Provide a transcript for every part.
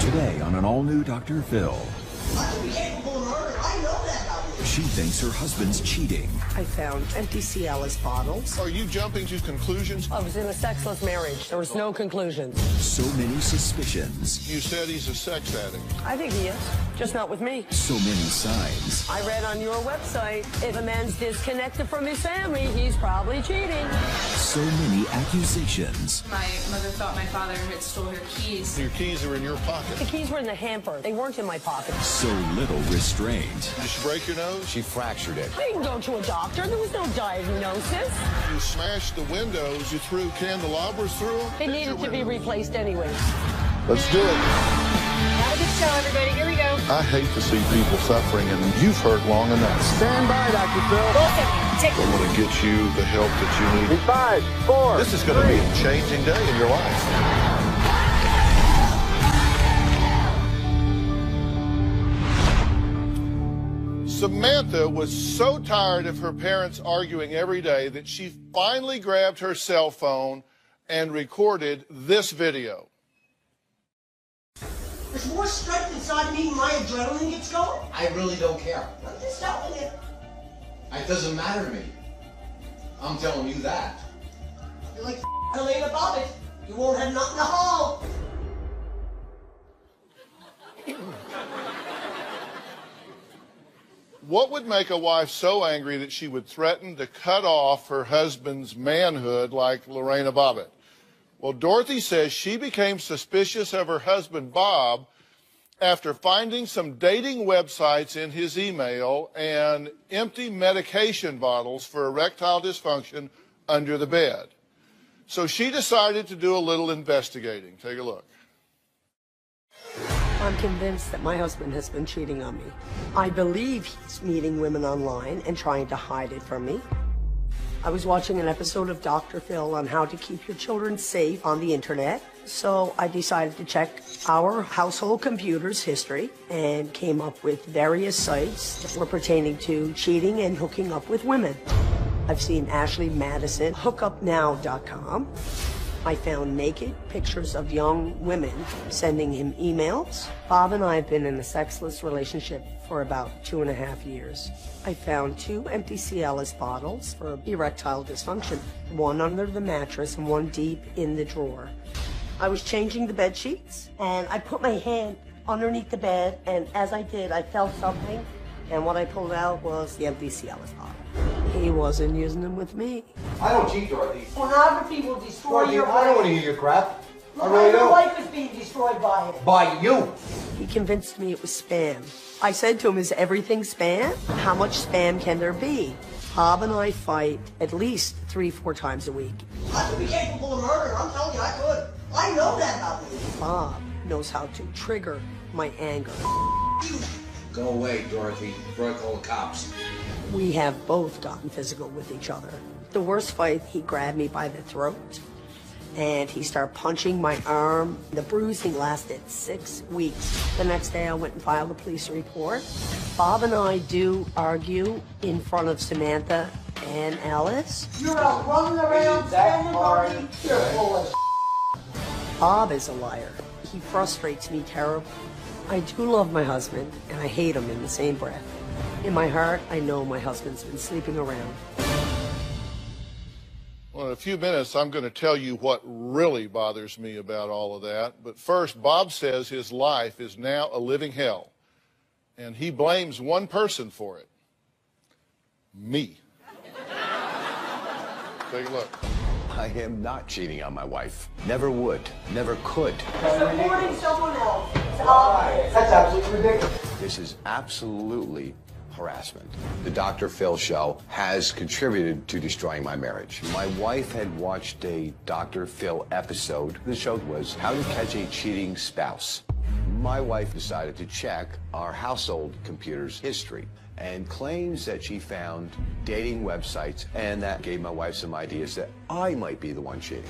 Today on an all-new Dr. Phil. I could be capable of murder. I know that about me. She thinks her husband's cheating. I found empty Cialis bottles. Are you jumping to conclusions? I was in a sexless marriage. There was no conclusions. So many suspicions. You said he's a sex addict. I think he is, just not with me. So many signs. I read on your website, if a man's disconnected from his family, he's probably cheating. So many accusations. My mother thought my father had stole her keys. Your keys are in your pocket. The keys were in the hamper. They weren't in my pocket. So little restraint. Did she break your nose? She fractured it. I didn't go to a doctor. There was no diagnosis. You smashed the windows. You threw candelabras through them. They needed to be replaced anyway. Let's do it. Have a good show, everybody. Here we go. I hate to see people suffering, and you've hurt long enough. Stand by, Dr. Phil. Both of you, take I want to get you the help that you need. 5, 4. This is going to be a changing day in your life. Samantha was so tired of her parents arguing every day that she finally grabbed her cell phone and recorded this video. There's more strength inside me when my adrenaline gets going. I really don't care. I'm just telling you. It doesn't matter to me. I'm telling you that. You're like Helena Bobbitt. You won't have nothing to hold. What would make a wife so angry that she would threaten to cut off her husband's manhood like Lorena Bobbitt? Well, Dorothy says she became suspicious of her husband, Bob, after finding some dating websites in his email and empty medication bottles for erectile dysfunction under the bed. So she decided to do a little investigating. Take a look. I'm convinced that my husband has been cheating on me. I believe he's meeting women online and trying to hide it from me. I was watching an episode of Dr. Phil on how to keep your children safe on the internet. So I decided to check our household computer's history and came up with various sites that were pertaining to cheating and hooking up with women. I've seen Ashley Madison, hookupnow.com. I found naked pictures of young women sending him emails. Bob and I have been in a sexless relationship for about 2.5 years. I found 2 empty Cialis bottles for erectile dysfunction, one under the mattress and one deep in the drawer. I was changing the bed sheets and I put my hand underneath the bed, and as I did, I felt something, and what I pulled out was the empty Cialis bottle. He wasn't using them with me. I don't cheat, Dorothy. Pornography will destroy Dorothy, your I don't want to brain. hear your crap. I Look, really your don't. life is being destroyed by it. By you. He convinced me it was spam. I said to him, is everything spam? How much spam can there be? Bob and I fight at least 3-4 times a week. I could be capable of murder. I'm telling you, I could. I know that about me. Bob knows how to trigger my anger. Go away, Dorothy, before I call the cops. We have both gotten physical with each other. The worst fight, he grabbed me by the throat and he started punching my arm. The bruising lasted 6 weeks. The next day I went and filed a police report. Bob and I do argue in front of Samantha and Alice. You're out running around, standing party. You're full of Bob is a liar. He frustrates me terribly. I do love my husband, and I hate him in the same breath. In my heart, I know my husband's been sleeping around. Well, in a few minutes, I'm going to tell you what really bothers me about all of that. But first, Bob says his life is now a living hell, and he blames one person for it. Me. Take a look. I am not cheating on my wife. Never would. Never could. supporting someone else. It's obvious. That's absolutely ridiculous. This is absolutely harassment. The Dr. Phil Show has contributed to destroying my marriage. My wife had watched a Dr. Phil episode. The show was How to Catch a Cheating Spouse. My wife decided to check our household computer's history and claims that she found dating websites, and that gave my wife some ideas that I might be the one cheating.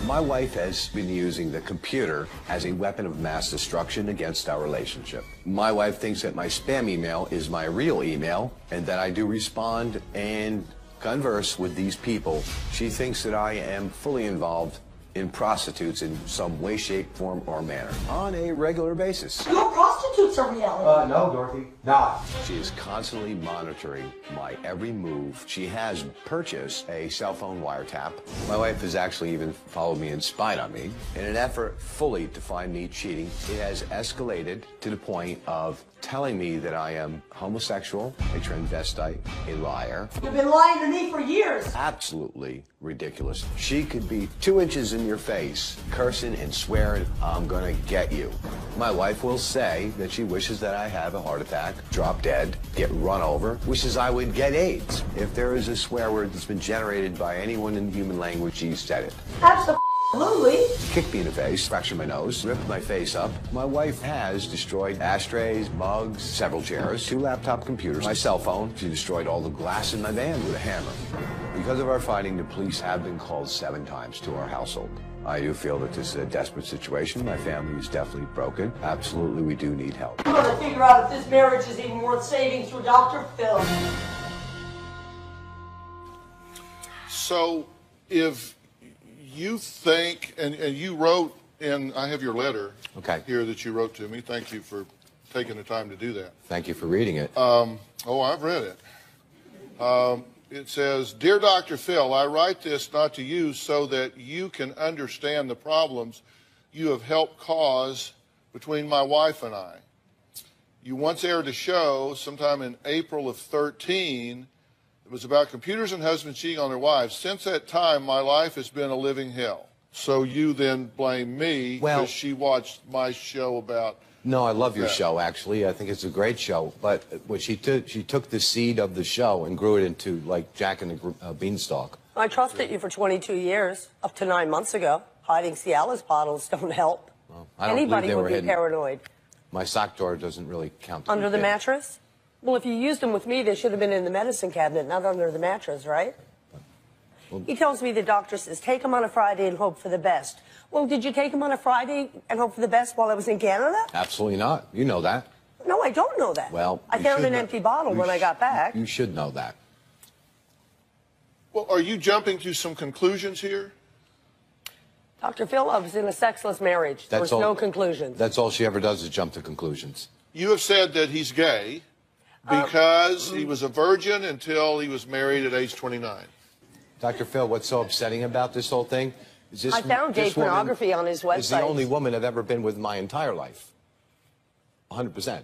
My wife has been using the computer as a weapon of mass destruction against our relationship. My wife thinks that my spam email is my real email and that I do respond and converse with these people. She thinks that I am fully involved in prostitutes in some way, shape, form, or manner on a regular basis. Your prostitutes are reality. No, Dorothy, not. She is constantly monitoring my every move. She has purchased a cell phone wiretap. My wife has actually even followed me and spied on me. In an effort fully to find me cheating, it has escalated to the point of telling me that I am homosexual, a transvestite, a liar. You've been lying to me for years. Absolutely ridiculous. She could be 2 inches in your face, cursing and swearing, I'm gonna get you. My wife will say that she wishes that I have a heart attack, drop dead, get run over, wishes I would get AIDS. If there is a swear word that's been generated by anyone in human language, she said it. Absolutely. Kicked me in the face, fractured my nose, ripped my face up. My wife has destroyed ashtrays, mugs, several chairs, 2 laptop computers, my cell phone. She destroyed all the glass in my van with a hammer. Because of our fighting, the police have been called 7 times to our household. I do feel that this is a desperate situation. My family is definitely broken. Absolutely, we do need help. I'm gonna figure out if this marriage is even worth saving through Dr. Phil. So, if you think, and you wrote in, I have your letter here that you wrote to me. Thank you for taking the time to do that. Thank you for reading it. Oh, I've read it. It says, Dear Dr. Phil, I write this not to you so that you can understand the problems you have helped cause between my wife and I. You once aired a show sometime in April of 13. It was about computers and husbands cheating on their wives. Since that time, my life has been a living hell. So you then blame me because she watched my show about... No, I love your show, actually. I think it's a great show. But what she took the seed of the show and grew it into, like, Jack and the Beanstalk. I trusted you for 22 years, up to 9 months ago. Hiding Cialis bottles don't help. Well, I don't Anybody believe they would were be hidden. paranoid. My sock drawer doesn't really count. Under the mattress? Well, if you used them with me, they should have been in the medicine cabinet, not under the mattress, right? Well, he tells me the doctor says, take them on a Friday and hope for the best. Well, did you take them on a Friday and hope for the best while I was in Canada? Absolutely not. You know that. No, I don't know that. Well, I found an empty bottle when I got back. You should know that. Well, are you jumping to some conclusions here? Dr. Phil, I was in a sexless marriage. There was no conclusions. That's all she ever does is jump to conclusions. You have said that he's gay because he was a virgin until he was married at age 29. Dr. Phil, what's so upsetting about this whole thing is this... I found gay pornography on his website. Is the only woman I've ever been with my entire life. 100%.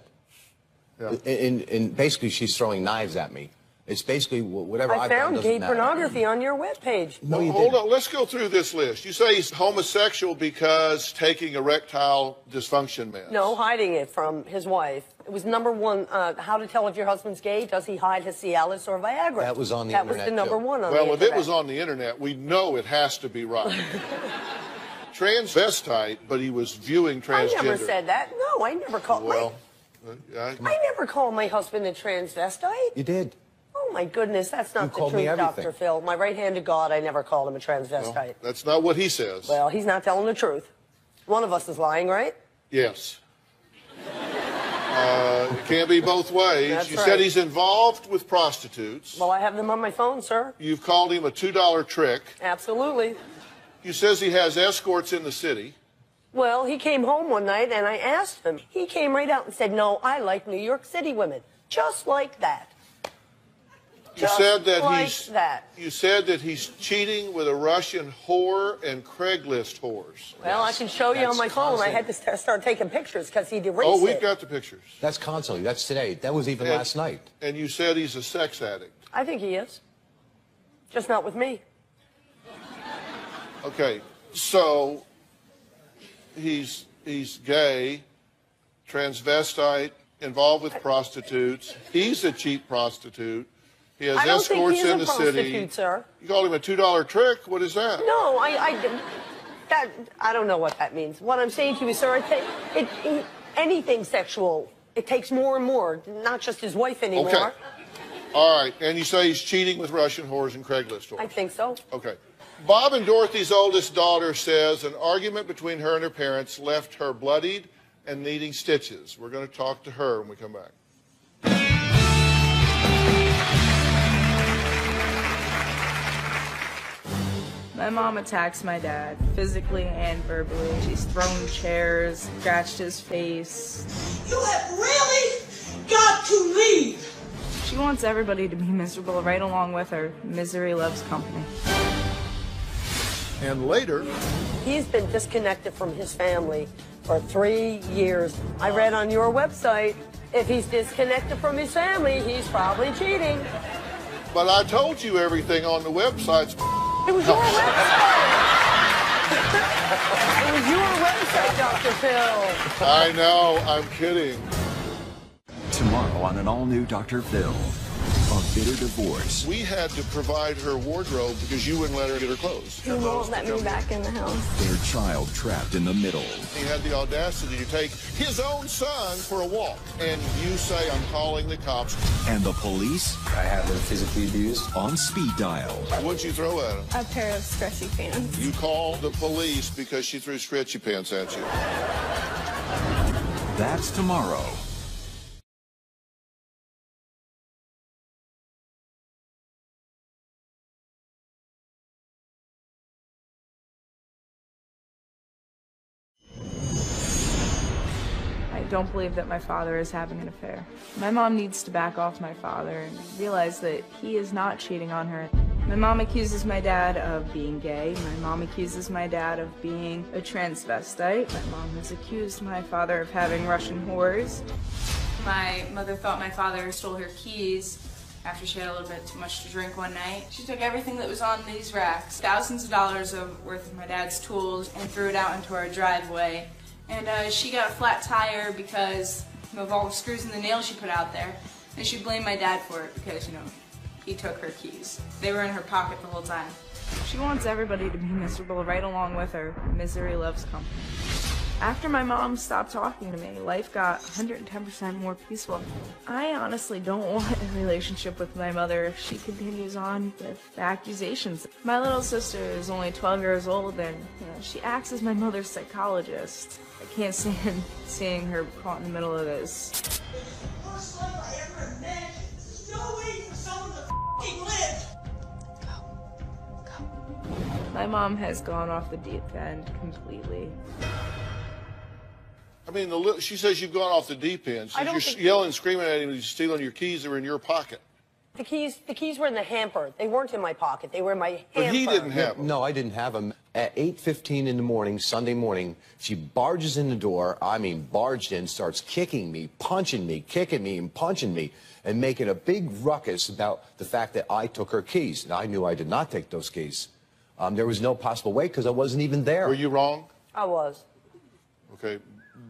Yeah. And basically, she's throwing knives at me. It's basically whatever I've done found doesn't gay matter. pornography on your webpage. No, you Hold didn't. on, let's go through this list. You say he's homosexual because taking erectile dysfunction meds. No, hiding it from his wife. It was #1, how to tell if your husband's gay. Does he hide his Cialis or Viagra? That was on the internet, internet, That was the #1 on the Well, internet. if it was on the internet, we know it has to be right. Transvestite, but he was viewing transgender. I never said that. No, I never called I never called my husband a transvestite. You did. Oh, my goodness, that's not the called me truth, everything. Dr. Phil. My right hand to God, I never called him a transvestite. Well, that's not what he says. Well, he's not telling the truth. One of us is lying, right? Yes. It can't be both ways. That's You right. said he's involved with prostitutes. Well, I have them on my phone, sir. You've called him a $2 trick. Absolutely. You says he has escorts in the city. Well, he came home one night, and I asked him. He came right out and said, no, I like New York City women. Just like that. You said that like that. You said that he's cheating with a Russian whore and Craigslist whores. Well, I can show you on my phone. I had to start taking pictures because he'd erased Oh, we've it. got the pictures. That's constantly. That's today. That was even last night. And you said he's a sex addict. I think he is. Just not with me. Okay, so he's gay, transvestite, involved with prostitutes. He's a cheap prostitute. He has I don't escorts think he's in the a prostitute, city. sir. You called him a $2 trick? What is that? No, I don't know what that means. What I'm saying to you, sir, anything sexual, it takes more and more, not just his wife anymore. Okay. All right, and you say he's cheating with Russian whores and Craigslist whores. I think so. Okay. Bob and Dorothy's oldest daughter says an argument between her and her parents left her bloodied and needing stitches. We're going to talk to her when we come back. My mom attacks my dad, physically and verbally. She's thrown chairs, scratched his face. You have really got to leave. She wants everybody to be miserable right along with her. Misery loves company. And later, He's been disconnected from his family for 3 years. I read on your website, if he's disconnected from his family, he's probably cheating. but I told you everything on the websites. It was your website. It was your website, Dr. Phil. I know, I'm kidding. Tomorrow on an all-new Dr. Phil. A bitter divorce. We had to provide her wardrobe because you wouldn't let her get her clothes. He won't let me back in the house. Their child trapped in the middle. He had the audacity to take his own son for a walk. And you say, I'm calling the cops. And the police I have her physically abused. on speed dial. What'd you throw at him? A pair of stretchy pants. You called the police because she threw stretchy pants at you. That's tomorrow. I don't believe that my father is having an affair. My mom needs to back off my father and realize that he is not cheating on her. My mom accuses my dad of being gay. My mom accuses my dad of being a transvestite. My mom has accused my father of having Russian whores. My mother thought my father stole her keys after she had a little bit too much to drink one night. She took everything that was on these racks, thousands of dollars worth of my dad's tools, and threw it out into our driveway. And she got a flat tire because of all the screws and the nails she put out there. And she blamed my dad for it because, he took her keys. They were in her pocket the whole time. She wants everybody to be miserable right along with her. Misery loves company. After my mom stopped talking to me, life got 110% more peaceful. I honestly don't want a relationship with my mother if she continues on with accusations. My little sister is only 12 years old and she acts as my mother's psychologist. I can't stand seeing her caught in the middle of this. This is the worst life I ever imagined. There's no way for someone to f***ing live. My mom has gone off the deep end completely. I mean, she says you've gone off the deep end. I don't You're think- yelling, screaming at him, he's stealing your keys that were in your pocket. The keys were in the hamper. They weren't in my pocket. They were in my hamper. But he didn't have them. No, I didn't have them. At 8:15 in the morning, Sunday morning, she barges in the door, barged in, starts kicking me, punching me, kicking me, and punching me, and making a big ruckus about the fact that I took her keys. And I knew I did not take those keys. There was no possible way because I wasn't even there. Were you wrong? I was. Okay,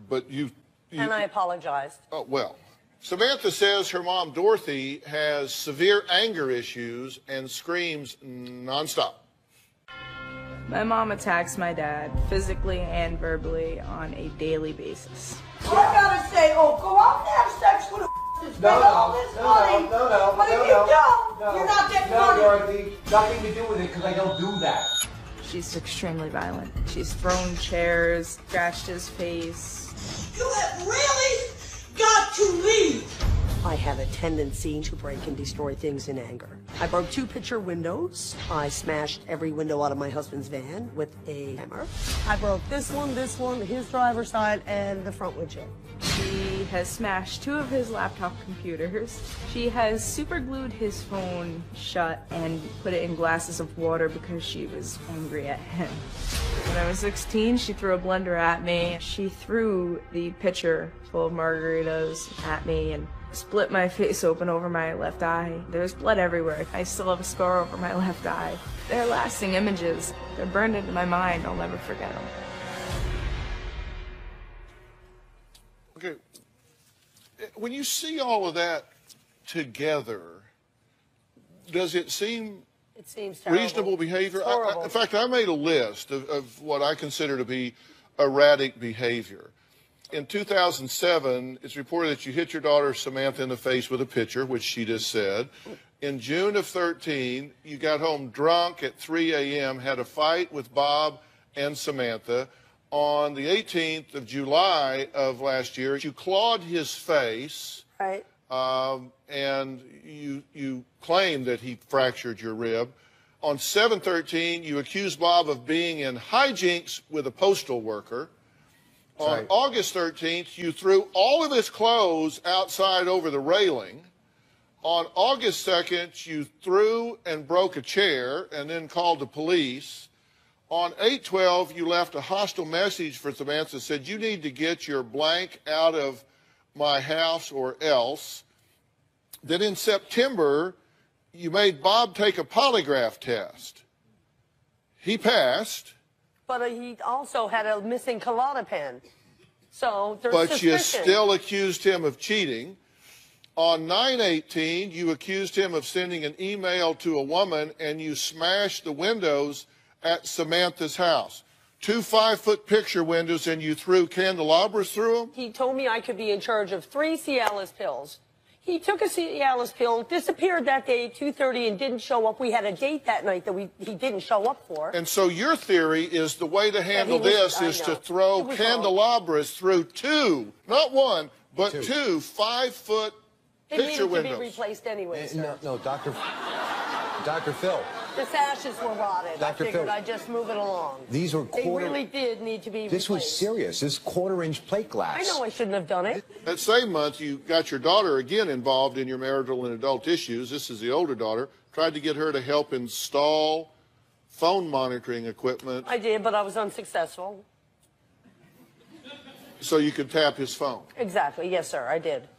but you And I apologized. Oh, well. Samantha says her mom, Dorothy, has severe anger issues and screams nonstop. My mom attacks my dad physically and verbally on a daily basis. I gotta say, go out and have sex with a and spend all this money. But if you don't, you're not getting money. Dorothy, nothing to do with it because I don't do that. She's extremely violent. She's thrown chairs, scratched his face. You have really got to leave. I have a tendency to break and destroy things in anger. I broke 2 picture windows. I smashed every window out of my husband's van with a hammer. I broke this one, his driver's side, and the front windshield. She has smashed 2 of his laptop computers. She has superglued his phone shut and put it in glasses of water because she was angry at him. When I was 16, she threw a blender at me. She threw the pitcher full of margaritas at me and split my face open over my left eye. There's blood everywhere. I still have a scar over my left eye. They're lasting images. They're burned into my mind. I'll never forget them. Okay. When you see all of that together, does it seem It seems terrible. reasonable behavior? It's horrible. In fact, I made a list of what I consider to be erratic behavior. In 2007, it's reported that you hit your daughter Samantha in the face with a pitcher, which she just said. In June of 13, you got home drunk at 3 a.m., had a fight with Bob and Samantha. On the 18th of July of last year, you clawed his face. Right. And you claim that he fractured your rib. On 7/13, you accused Bob of being in hijinks with a postal worker. On August 13th, you threw all of his clothes outside over the railing. On August 2nd, you threw and broke a chair and then called the police. On 8/12, you left a hostile message for Samantha, said, you need to get your blank out of my house or else. Then in September, you made Bob take a polygraph test. He passed. But he also had a missing colada pen. So there's But suspicion. you still accused him of cheating. On 9/18, you accused him of sending an email to a woman, and you smashed the windows at Samantha's house. 2 5-foot picture windows, and you threw candelabras through them? He told me I could be in charge of 3 Cialis pills. He took a Cialis pill, disappeared that day at 2:30 and didn't show up. We had a date that night that he didn't show up for. And so your theory is the way to handle this is to throw candelabras through 2, not 1, but 2 5-foot picture windows. To be replaced anyway, sir. No, Dr. Phil. The sashes were rotted. I figured I'd just move it along. These were They really did need to be replaced. This was serious. This 1/4-inch plate glass. I know I shouldn't have done it. That same month, you got your daughter again involved in your marital and adult issues. This is the older daughter. Tried to get her to help install phone monitoring equipment. I did, but I was unsuccessful. So you could tap his phone. Exactly. Yes, sir, I did.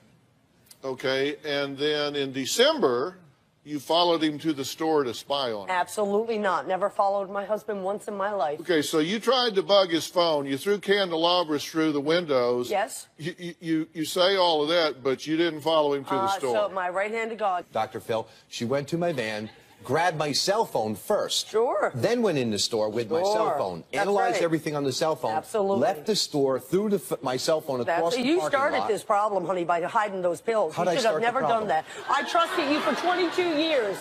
Okay, and then in December, you followed him to the store to spy on him. Absolutely not. Never followed my husband once in my life. Okay, so you tried to bug his phone. You threw candelabras through the windows. Yes. You say all of that, but you didn't follow him to the store. So my right hand to God. Dr. Phil, she went to my van, grabbed my cell phone first. Sure. Then went in the store with my cell phone, analyzed everything on the cell phone. Absolutely. Left the store, threw my cell phone across the parking lot. You started this problem, honey, by hiding those pills. How'd You should have never done that. I trusted you for 22 years.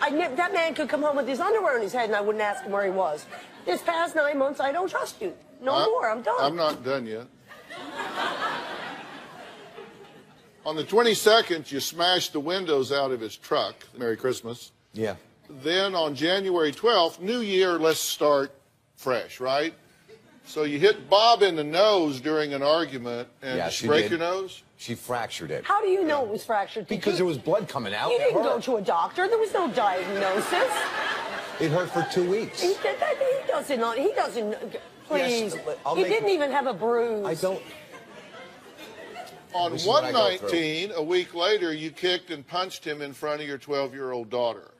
That man could come home with his underwear on his head and I wouldn't ask him where he was. This past 9 months, I don't trust you. No more. I'm done. I'm not done yet. On the 22nd, you smashed the windows out of his truck. Merry Christmas. Yeah. Then on January 12th, New Year, let's start fresh, right? So you hit Bob in the nose during an argument, and Yeah, did she you break did. your nose? She fractured it. How do you know it was fractured? Because there was blood coming out. You It didn't hurt. go to a doctor. There was no diagnosis. It hurt for 2 weeks. He doesn't, please. I'll He make- didn't even have a bruise. I don't. On This is what I go 1/19, a week later, you kicked and punched him in front of your 12-year-old daughter.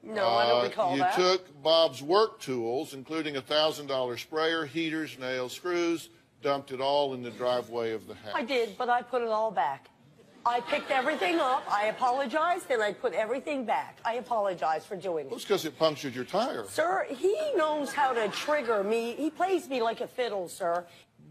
No, I don't recall that. You took Bob's work tools, including a $1,000 sprayer, heaters, nails, screws, dumped it all in the driveway of the house. I did, but I put it all back. I picked everything up, I apologized, and I put everything back. I apologize for doing Well, it's it. because it punctured your tire. Sir, he knows how to trigger me. He plays me like a fiddle, sir.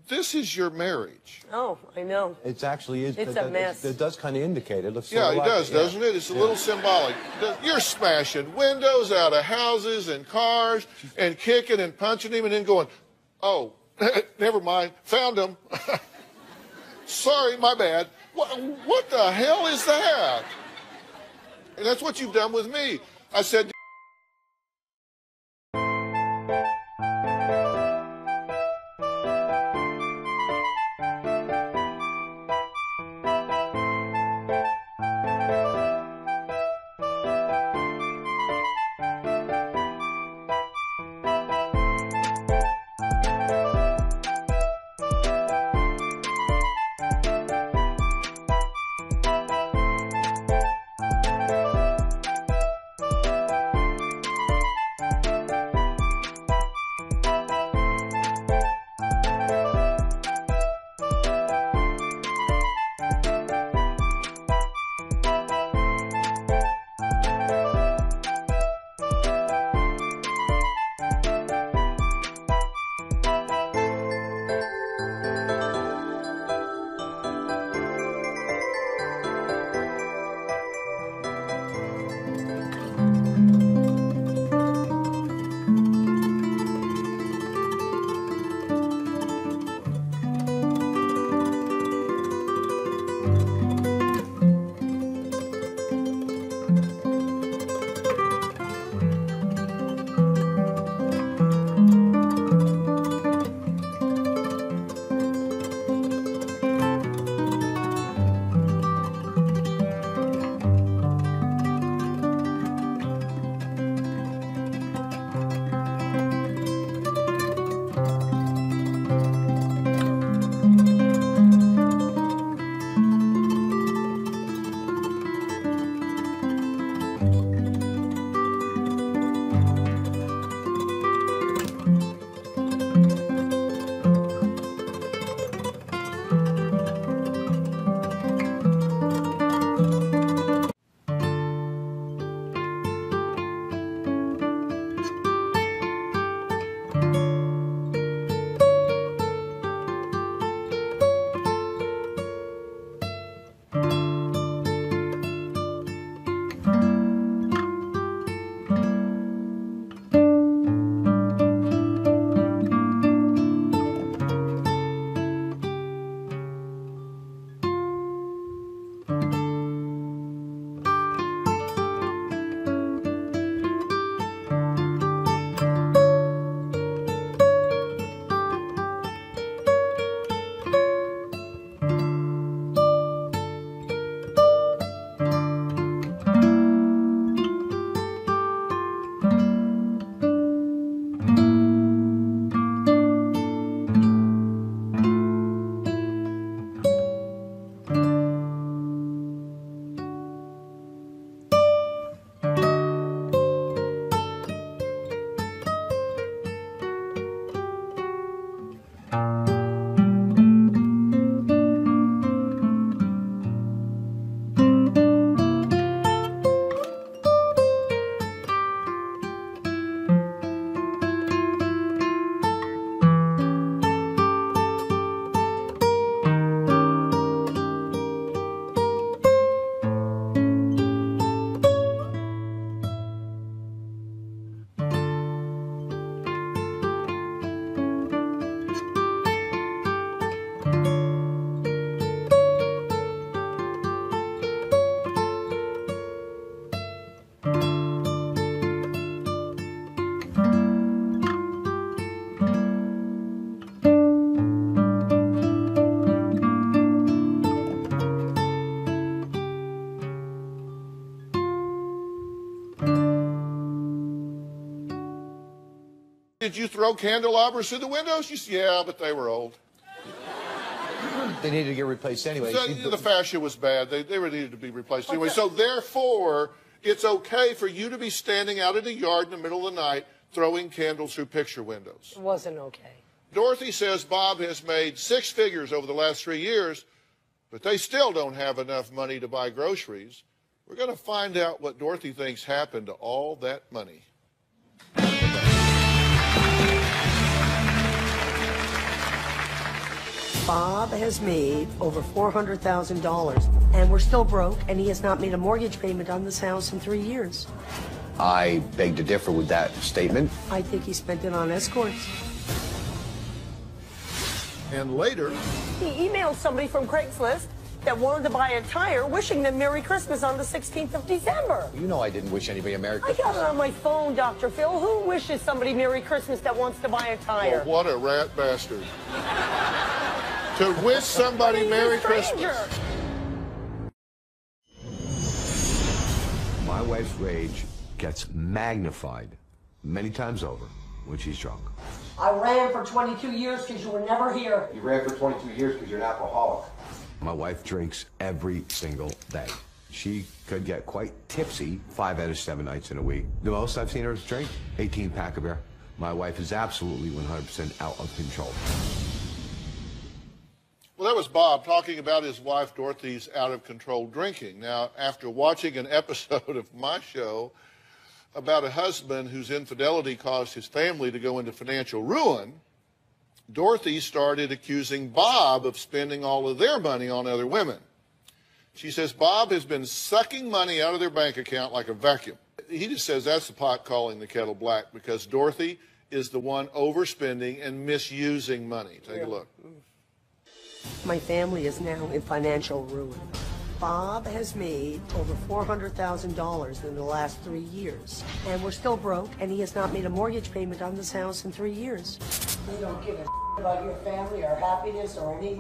This is your marriage. Oh, I know. It actually is. It's a mess. It does kind of indicate it. Looks Yeah, sort it of does, like doesn't it? It's a little symbolic. You're smashing windows out of houses and cars and kicking and punching him and then going, oh, never mind, found him. Sorry, my bad. What the hell is that? And that's what you've done with me. I said... Did you throw candelabras through the windows? You said, yeah, but they were old. They needed to get replaced anyway. So, the fascia was bad. They needed to be replaced anyway. So therefore, it's okay for you to be standing out in the yard in the middle of the night throwing candles through picture windows. It wasn't okay. Dorothy says Bob has made 6 figures over the last 3 years, but they still don't have enough money to buy groceries. We're going to find out what Dorothy thinks happened to all that money. Bob has made over $400,000, and we're still broke, and he has not made a mortgage payment on this house in 3 years. I beg to differ with that statement. I think he spent it on escorts. And later, He emailed somebody from Craigslist that wanted to buy a tire, wishing them Merry Christmas on the 16th of December. You know I didn't wish anybody a Merry I Christmas. got it on my phone, Dr. Phil. Who wishes somebody Merry Christmas that wants to buy a tire? oh, what a rat bastard. To wish somebody Merry Stranger. Christmas. My wife's rage gets magnified many times over when she's drunk. I ran for 22 years because you were never here. You ran for 22 years because you're an alcoholic. My wife drinks every single day. She could get quite tipsy 5 out of 7 nights in a week. The most I've seen her drink, 18-pack of beer. My wife is absolutely 100% out of control. Well, that was Bob talking about his wife Dorothy's out-of-control drinking. Now, after watching an episode of my show about a husband whose infidelity caused his family to go into financial ruin, Dorothy started accusing Bob of spending all of their money on other women. She says Bob has been sucking money out of their bank account like a vacuum. He just says that's the pot calling the kettle black because Dorothy is the one overspending and misusing money. Take a look. My family is now in financial ruin. Bob has made over $400,000 in the last 3 years, and we're still broke, and he has not made a mortgage payment on this house in 3 years. You don't give a about your family or happiness or anything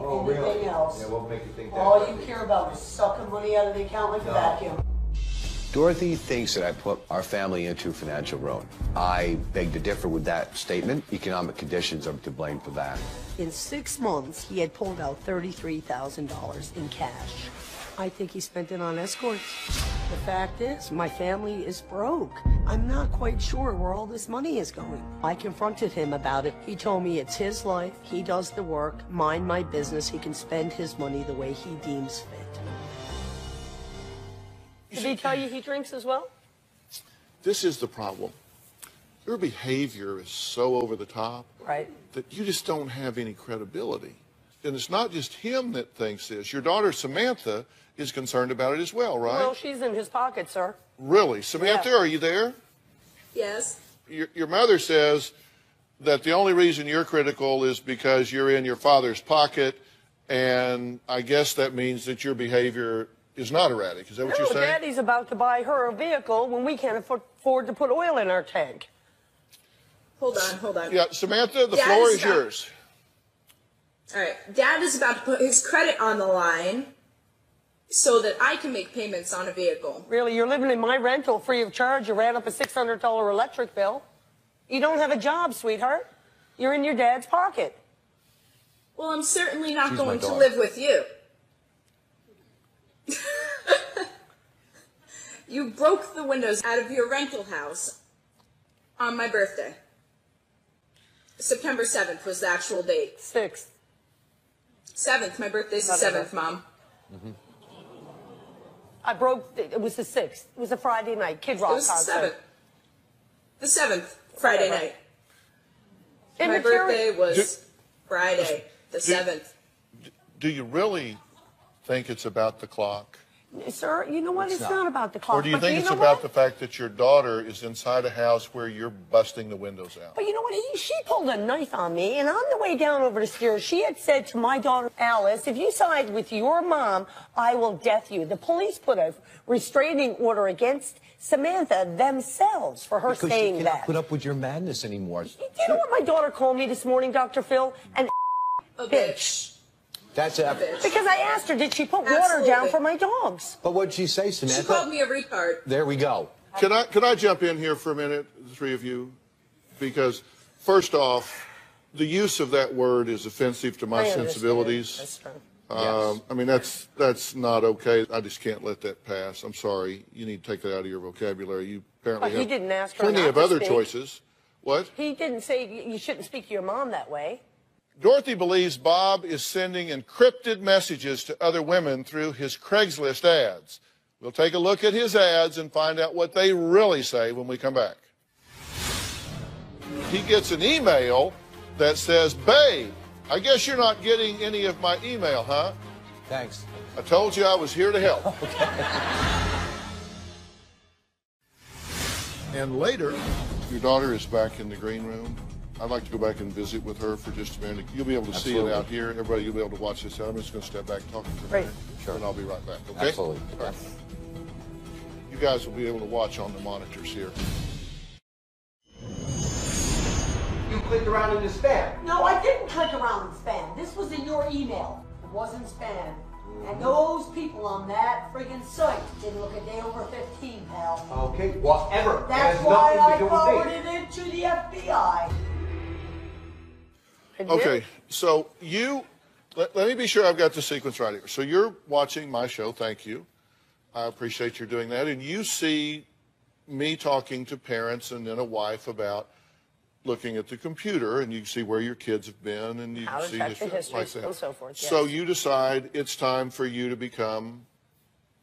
else. Yeah, what make you think that? All you care about is sucking money out of the account like a vacuum. Dorothy thinks that I put our family into financial ruin. I beg to differ with that statement. Economic conditions are to blame for that. In 6 months, he had pulled out $33,000 in cash. I think he spent it on escorts. The fact is, my family is broke. I'm not quite sure where all this money is going. I confronted him about it. He told me it's his life, he does the work, mind my business, he can spend his money the way he deems fit. Did he tell you he drinks as well? This is the problem. Your behavior is so over the top Right. that you just don't have any credibility. And it's not just him that thinks this. Your daughter, Samantha, is concerned about it as well, right? Well, she's in his pocket, sir. Really? Samantha, Yeah. are you there? Yes. Your mother says that the only reason you're critical is because you're in your father's pocket, and I guess that means that your behavior is not erratic. Is that what you're saying? Daddy's about to buy her a vehicle when we can't afford to put oil in our tank. Hold on. Yeah, Samantha, the Dad floor is is about- yours. All right. Dad is about to put his credit on the line so that I can make payments on a vehicle. Really, you're living in my rental free of charge. You ran up a $600 electric bill. You don't have a job, sweetheart. You're in your dad's pocket. Well, I'm certainly not She's going my to daughter. live with you. You broke the windows out of your rental house on my birthday. September 7th was the actual date. 6th. 7th. My birthday's the 7th, Mom. I broke, it was the 6th. It was a Friday night, Kid Rock It was the concert. 7th. The 7th, Friday Whatever. night. My birthday was Friday, the 7th. Do you really think it's about the clock? Sir, you know what? It's not about the clock. Or do you but think it's know about what? the fact that your daughter is inside a house where you're busting the windows out? But you know what? She pulled a knife on me, and on the way down over the stairs, she had said to my daughter, Alice, if you side with your mom, I will death you. The police put a restraining order against Samantha themselves for her Because saying she cannot that. put up with your madness anymore. Do you know what my daughter called me this morning, Dr. Phil? An A bitch. That's A a... bitch. Because I asked her, did she put water Absolutely. down for my dogs? But what'd she say, Samantha? She called me a retard. There we go. Can I jump in here for a minute, the three of you? Because First off, the use of that word is offensive to my sensibilities. That's true. Yes. I mean, that's not okay. I just can't let that pass. I'm sorry. You need to take that out of your vocabulary. You apparently He didn't ask her plenty not of to other speak. choices. What? He didn't say you shouldn't speak to your mom that way. Dorothy believes Bob is sending encrypted messages to other women through his Craigslist ads. We'll take a look at his ads and find out what they really say when we come back. He gets an email that says, "Babe, I guess you're not getting any of my email, huh? Thanks. I told you I was here to help." And later, your daughter is back in the green room. I'd like to go back and visit with her for just a minute. You'll be able to see it out here. Everybody, you'll be able to watch this out. I'm just going to step back and talk to her. Right. Sure. And I'll be right back, okay? Absolutely. All right. You guys will be able to watch on the monitors here. You clicked around in the spam. No, I didn't click around in spam. This was in your email. It wasn't spam. And those people on that friggin' site didn't look a day over 15, pal. Okay, whatever. That's why I forwarded it to the FBI. Okay, so let me be sure I've got the sequence right here. So you're watching my show, thank you. I appreciate you doing that. And you see me talking to parents and then a wife about looking at the computer, and you can see where your kids have been, and you How can to see check this the history like that. and so forth, yes. So you decide it's time for you to become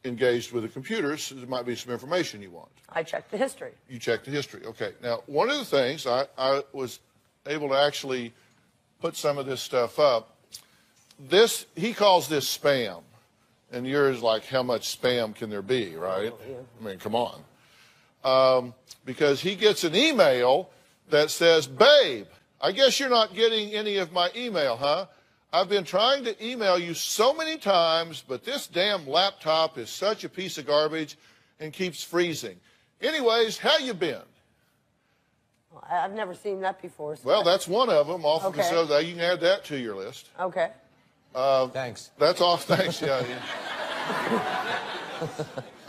engaged with the computer. So there might be some information you want. I checked the history. You check the history. Okay. Now, one of the things I was able to actually put some of this stuff up. He calls this spam, and yours like, how much spam can there be, right? Yeah. I mean, come on. Because he gets an email that says, "Babe, I guess you're not getting any of my email, huh? I've been trying to email you so many times, but this damn laptop is such a piece of garbage and keeps freezing. Anyways, how you been?" I've never seen that before. So Well, that's one of them. Off of the Okay. show. You can add that to your list. Okay. Thanks. That's all. Thanks. Yeah.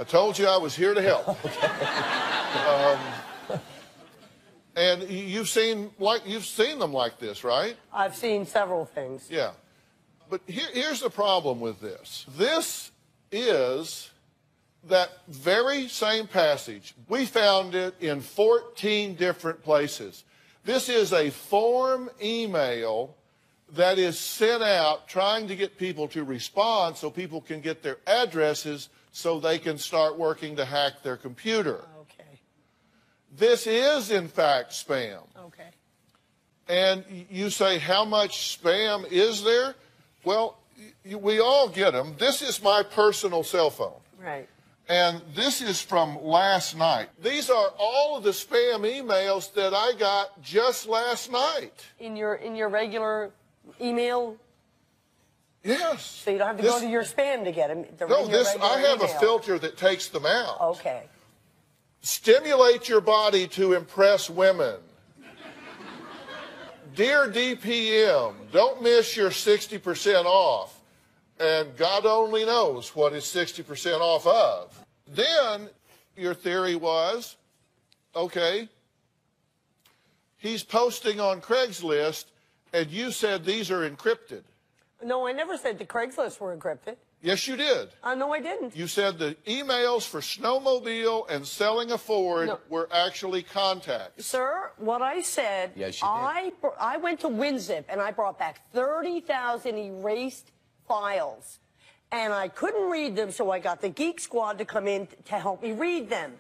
I told you I was here to help. And you've seen them like this, right? I've seen several things. Yeah. But here's the problem with this. This is that very same passage. We found it in 14 different places. This is a form email that is sent out trying to get people to respond so people can get their addresses so they can start working to hack their computer. Okay. This is, in fact, spam. Okay. And you say, how much spam is there? Well, we all get them. This is my personal cell phone. Right. And this is from last night. These are all of the spam emails that I got just last night. In your regular email? Yes. So you don't have to go to your spam to get them. No, I have a filter that takes them out. Okay. Stimulate your body to impress women. Dear DPM, don't miss your 60% off. And God only knows what is 60% off of. Then your theory was, okay, he's posting on Craigslist, and you said these are encrypted. No, I never said the Craigslist were encrypted. Yes, you did. No, I didn't. You said the emails for Snowmobile and selling a Ford were actually contacts. Sir, what I said, yes, you did. I went to WinZip and I brought back 30,000 erased files. And I couldn't read them, so I got the Geek Squad to come in to help me read them.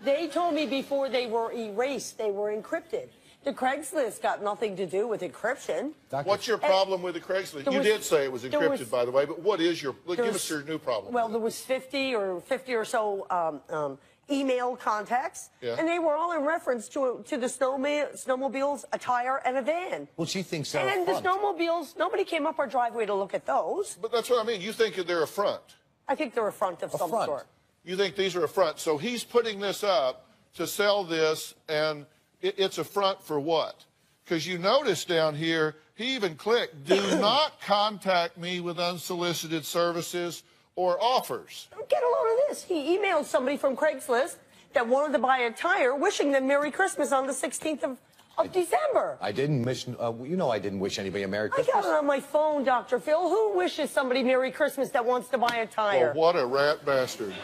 They told me before they were erased, they were encrypted. The Craigslist got nothing to do with encryption. What's your problem with the Craigslist? You did say it was encrypted, by the way, but what is give us your new problem? Well, there was 50 or so email contacts, and they were all in reference to the snowmobiles, a tire, and a van. Well, she thinks they're And a front. the snowmobiles, nobody came up our driveway to look at those. But that's what I mean. You think they're a front. I think they're a front of some sort. You think these are a front. So he's putting this up to sell this, and it's a front for what? Because you notice down here, he even clicked, do not contact me with unsolicited services or offers. Get a load of this. He emailed somebody from Craigslist that wanted to buy a tire, wishing them Merry Christmas on the 16th of December. I didn't wish, you know I didn't wish anybody a Merry Christmas. I got it on my phone, Dr. Phil. Who wishes somebody Merry Christmas that wants to buy a tire? Well, what a rat bastard.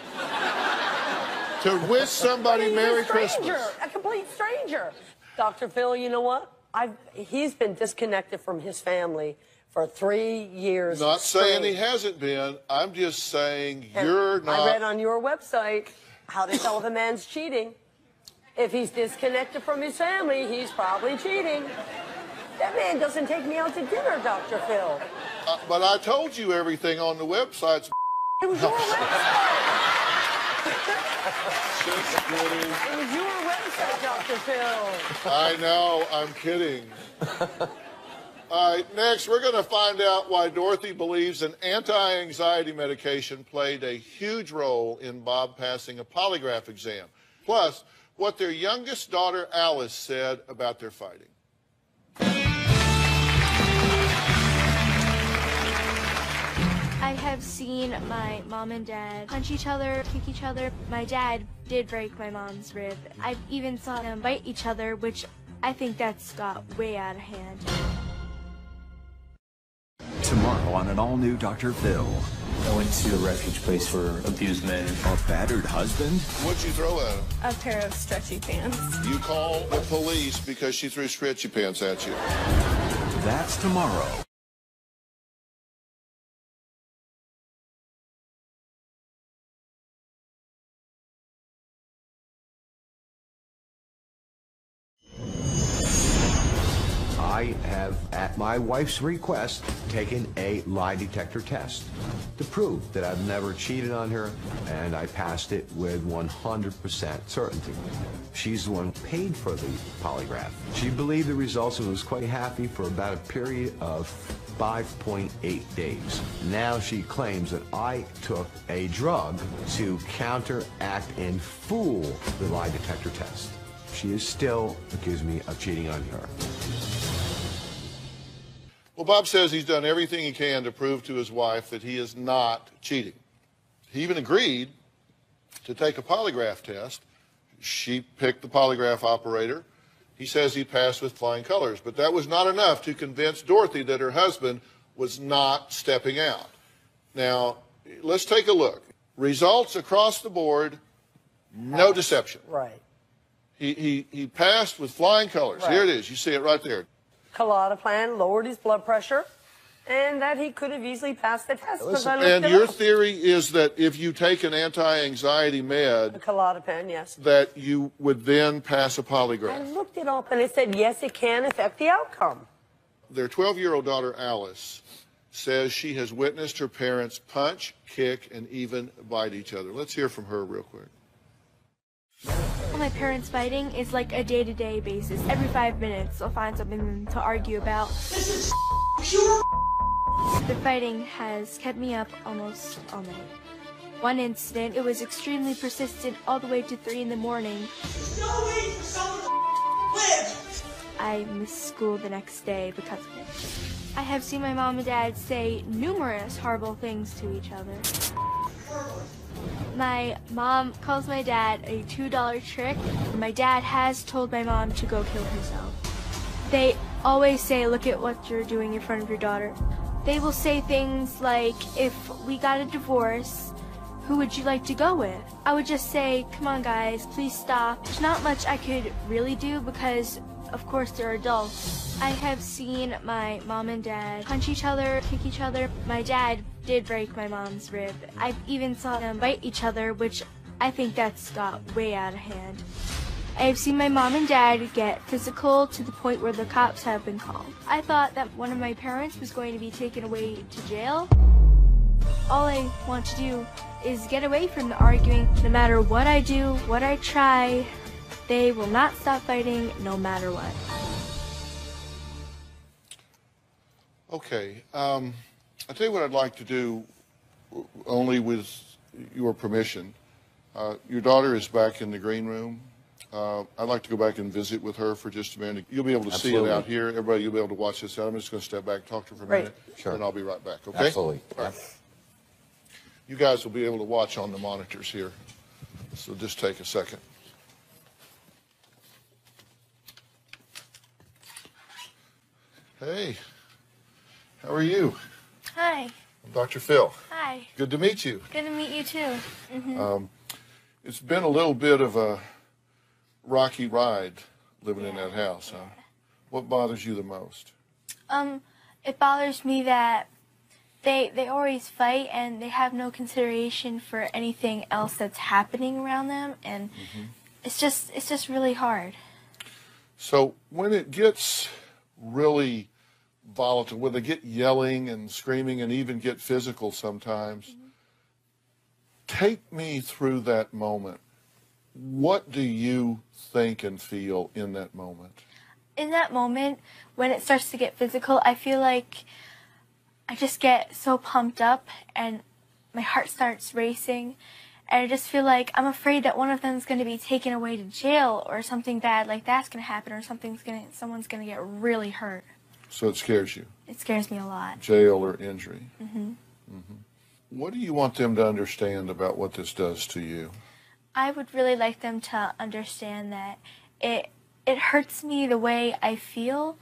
To wish somebody Merry Christmas. A complete stranger. Dr. Phil, you know what? He's been disconnected from his family for 3 years. Not saying straight. he hasn't been. I'm just saying you're not. I read on your website how to tell if a man's cheating. If he's disconnected from his family, he's probably cheating. That man doesn't take me out to dinner, Dr. Phil. But I told you everything on the website. It was your website. Just kidding. It was your website, Dr. Phil. I know, I'm kidding. All right, next we're going to find out why Dorothy believes an anti-anxiety medication played a huge role in Bob passing a polygraph exam. Plus, what their youngest daughter, Alice, said about their fighting. I have seen my mom and dad punch each other, kick each other. My dad did break my mom's rib. I've even saw them bite each other, which I think that's got way out of hand. Tomorrow on an all-new Dr. Phil. I went to a refuge place for abused men. A battered husband? What'd you throw at him? A pair of stretchy pants. You call the police because she threw stretchy pants at you. That's tomorrow. I have, at my wife's request, taken a lie detector test to prove that I've never cheated on her, and I passed it with 100% certainty. She's the one who paid for the polygraph. She believed the results and was quite happy for about a period of 5.8 days. Now she claims that I took a drug to counteract and fool the lie detector test. She is still accusing me of cheating on her. Well, Bob says he's done everything he can to prove to his wife that he is not cheating. He even agreed to take a polygraph test. She picked the polygraph operator. He says he passed with flying colors, but that was not enough to convince Dorothy that her husband was not stepping out. Now, let's take a look. Results across the board, no deception. Right. He passed with flying colors. Right. Here it is. You see it right there. Klonopin lowered his blood pressure, and that he could have easily passed the test. Listen, and your theory is that if you take an anti-anxiety med, Klonopin, yes, that you would then pass a polygraph. I looked it up, and it said, yes, it can affect the outcome. Their 12-year-old daughter, Alice, says she has witnessed her parents punch, kick, and even bite each other. Let's hear from her real quick. My parents fighting is like a day-to-day basis. Every 5 minutes, I'll find something to argue about. This is pure. The fighting has kept me up almost all night. One incident, it was extremely persistent all the way to 3 in the morning. There's no way for someone to live. I missed school the next day because of it. I have seen my mom and dad say numerous horrible things to each other. My mom calls my dad a $2 trick. My dad has told my mom to go kill herself. They always say, look at what you're doing in front of your daughter. They will say things like, if we got a divorce, who would you like to go with? I would just say, come on guys, please stop. There's not much I could really do because, of course, they're adults. I have seen my mom and dad punch each other, kick each other. My dad did break my mom's rib. I've even saw them bite each other, which I think that's got way out of hand. I have seen my mom and dad get physical to the point where the cops have been called. I thought that one of my parents was going to be taken away to jail. All I want to do is get away from the arguing. No matter what I do, what I try, they will not stop fighting no matter what. Okay. I'll tell you what I'd like to do, only with your permission. Your daughter is back in the green room. I'd like to go back and visit with her for just a minute. You'll be able to see it out here. Everybody, you'll be able to watch this out. I'm just going to step back, talk to her for a minute, and I'll be right back, okay? Absolutely. All right. You guys will be able to watch on the monitors here, so just take a second. Hey, how are you? Hi. I'm Dr. Phil. Hi. Good to meet you. Good to meet you too. Mm-hmm. It's been a little bit of a rocky ride living in that house, huh? What bothers you the most? It bothers me that they always fight and they have no consideration for anything else that's happening around them, and it's just really hard. So when it gets really volatile, when they get yelling and screaming and even get physical sometimes, take me through that moment. What do you think and feel in that moment? In that moment, when it starts to get physical, I feel like I just get so pumped up and my heart starts racing, and I just feel like I'm afraid that one of them is going to be taken away to jail, or something bad like that's going to happen, or someone's going to get really hurt. So it scares you? It scares me a lot. Jail or injury? What do you want them to understand about what this does to you? I would really like them to understand that it hurts me the way I feel.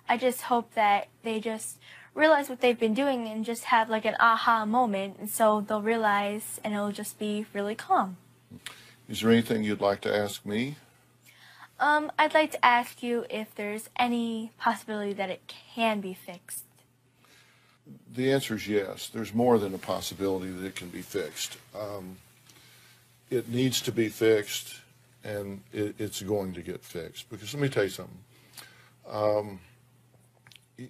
I just hope that they just realize what they've been doing and just have like an aha moment, and so they'll realize and it'll just be really calm. Is there anything you'd like to ask me? I'd like to ask you if there's any possibility that it can be fixed. The answer is yes. There's more than a possibility that it can be fixed. It needs to be fixed, and it's going to get fixed. Because let me tell you something.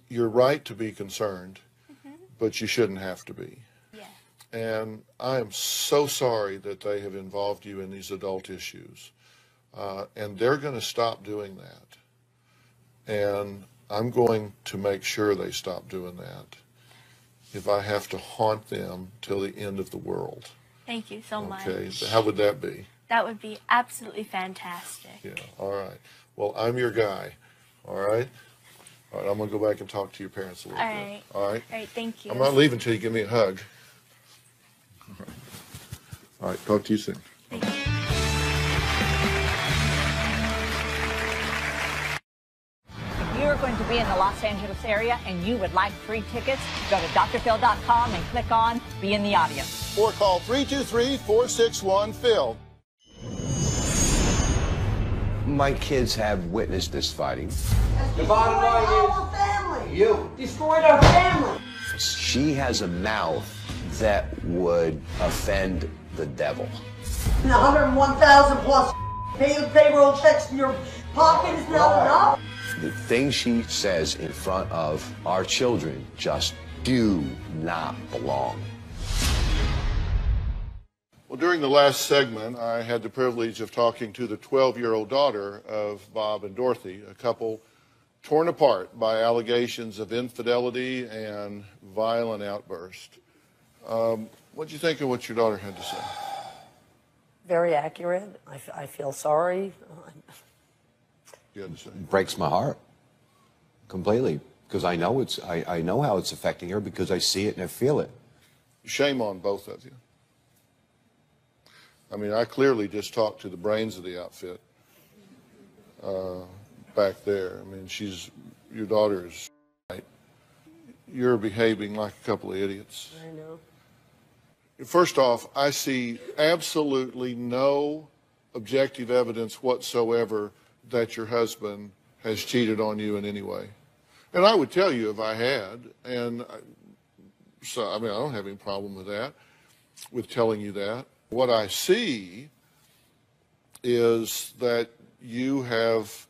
You're right to be concerned, but you shouldn't have to be. Yeah. And I am so sorry that they have involved you in these adult issues. And they're going to stop doing that. And I'm going to make sure they stop doing that if I have to haunt them till the end of the world. Thank you so much. Okay, so how would that be? That would be absolutely fantastic. Yeah, all right. Well, I'm your guy, all right? All right, I'm going to go back and talk to your parents a little bit. All right? All right, thank you. I'm not leaving until you give me a hug. All right, talk to you soon. Thank you. If you're going to be in the Los Angeles area and you would like free tickets, go to drphil.com and click on Be in the Audience. Or call 323-461-PHIL. My kids have witnessed this fighting. The bottom line is, Our family. you. Destroyed our family. She has a mouth that would offend the devil. 101,000 plus payroll checks in your pocket is not enough. The things she says in front of our children just do not belong. Well, during the last segment, I had the privilege of talking to the 12-year-old daughter of Bob and Dorothy, a couple torn apart by allegations of infidelity and violent outburst. What did you think of what your daughter had to say? Very accurate. I feel sorry. You had to say? Breaks my heart completely, because I know I know how it's affecting her, because I see it and I feel it. Shame on both of you. I mean, I clearly just talked to the brains of the outfit back there. I mean, your daughter is right. You're behaving like a couple of idiots. I know. First off, I see absolutely no objective evidence whatsoever that your husband has cheated on you in any way. And I would tell you if I had, and so, I mean, I don't have any problem with that, with telling you that. What I see is that you have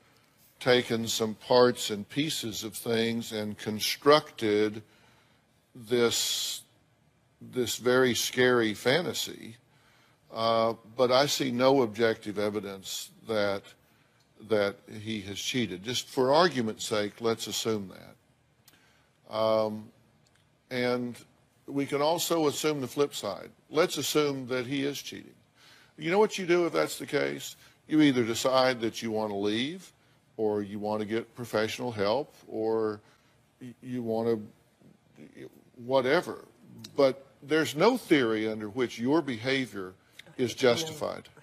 taken some parts and pieces of things and constructed this very scary fantasy, but I see no objective evidence that he has cheated. Just for argument's sake, let's assume that. And we can also assume the flip side. Let's assume that he is cheating. You know what you do if that's the case? You either decide that you want to leave, or you want to get professional help, or you want to whatever. But there's no theory under which your behavior is justified. I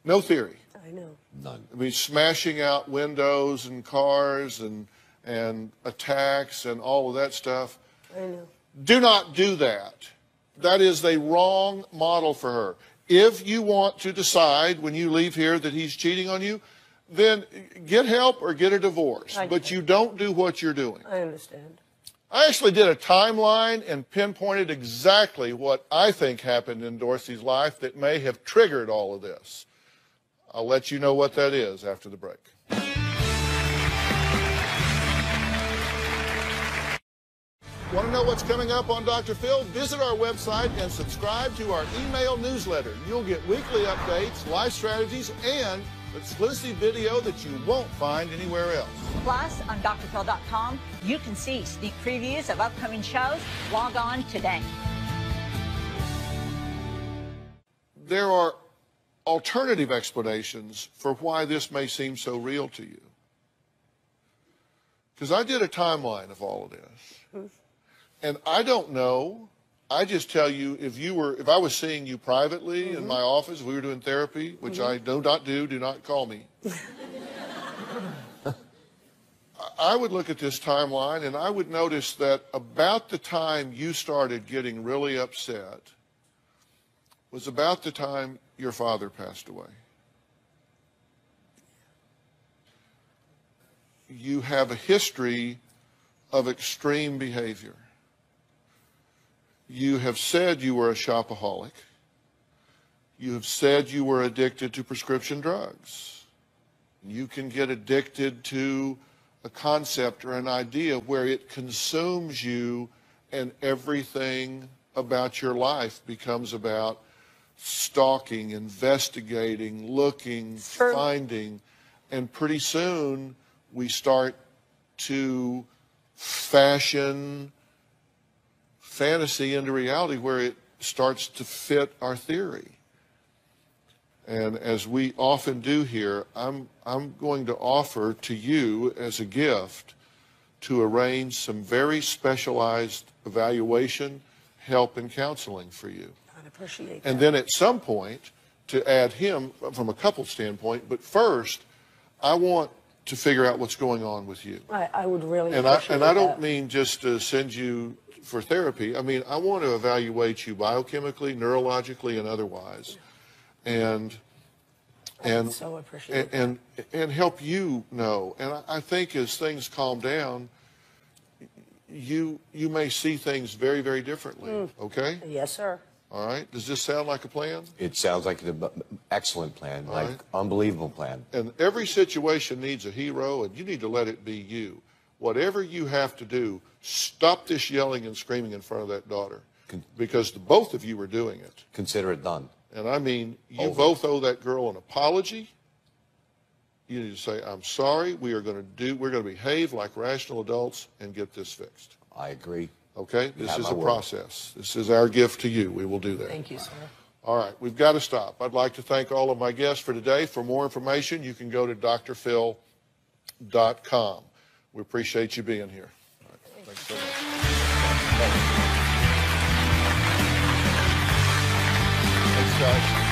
know. No theory. I know. None. I mean, smashing out windows and cars and and attacks and all of that stuff. I know. Do not do that. That is the wrong model for her. If you want to decide when you leave here that he's cheating on you, then get help or get a divorce. But you don't do what you're doing. I understand. I actually did a timeline and pinpointed exactly what I think happened in Dorothy's life that may have triggered all of this. I'll let you know what that is after the break. Want to know what's coming up on Dr. Phil? Visit our website and subscribe to our email newsletter. You'll get weekly updates, life strategies, and exclusive video that you won't find anywhere else. Plus, on drphil.com, you can see sneak previews of upcoming shows. Log on today. There are alternative explanations for why this may seem so real to you. Because I did a timeline of all of this. And I don't know. I just tell you, if I was seeing you privately in my office, we were doing therapy, which I do not call me. I would look at this timeline and I would notice that about the time you started getting really upset was about the time your father passed away. You have a history of extreme behavior. You have said you were a shopaholic. You have said you were addicted to prescription drugs. You can get addicted to a concept or an idea where it consumes you and everything about your life becomes about stalking, investigating, looking, finding, and pretty soon we start to fashion fantasy into reality where it starts to fit our theory. And as we often do here, I'm going to offer to you as a gift to arrange some very specialized evaluation, help, and counseling for you. I'd appreciate that. And then at some point to add him from a couple standpoint, but first I want to figure out what's going on with you. I would really and appreciate I don't that. mean just to send you for therapy. I mean, I want to evaluate you biochemically, neurologically, and otherwise, and so appreciate and help you know. And I think as things calm down, you may see things very, very differently. Okay? Yes, sir. All right. Does this sound like a plan? It sounds like an excellent plan, All like right. unbelievable plan. And every situation needs a hero, and you need to let it be you. Whatever you have to do, stop this yelling and screaming in front of that daughter, because the both of you are doing it. Consider it done. And I mean, you both owe that girl an apology. You need to say, "I'm sorry. We're going to behave like rational adults and get this fixed." I agree. Okay? This is a process. This is our gift to you. We will do that. Thank you, sir. All right. We've got to stop. I'd like to thank all of my guests for today. For more information, you can go to drphil.com. We appreciate you being here. All right. Thanks so much. Thanks, guys.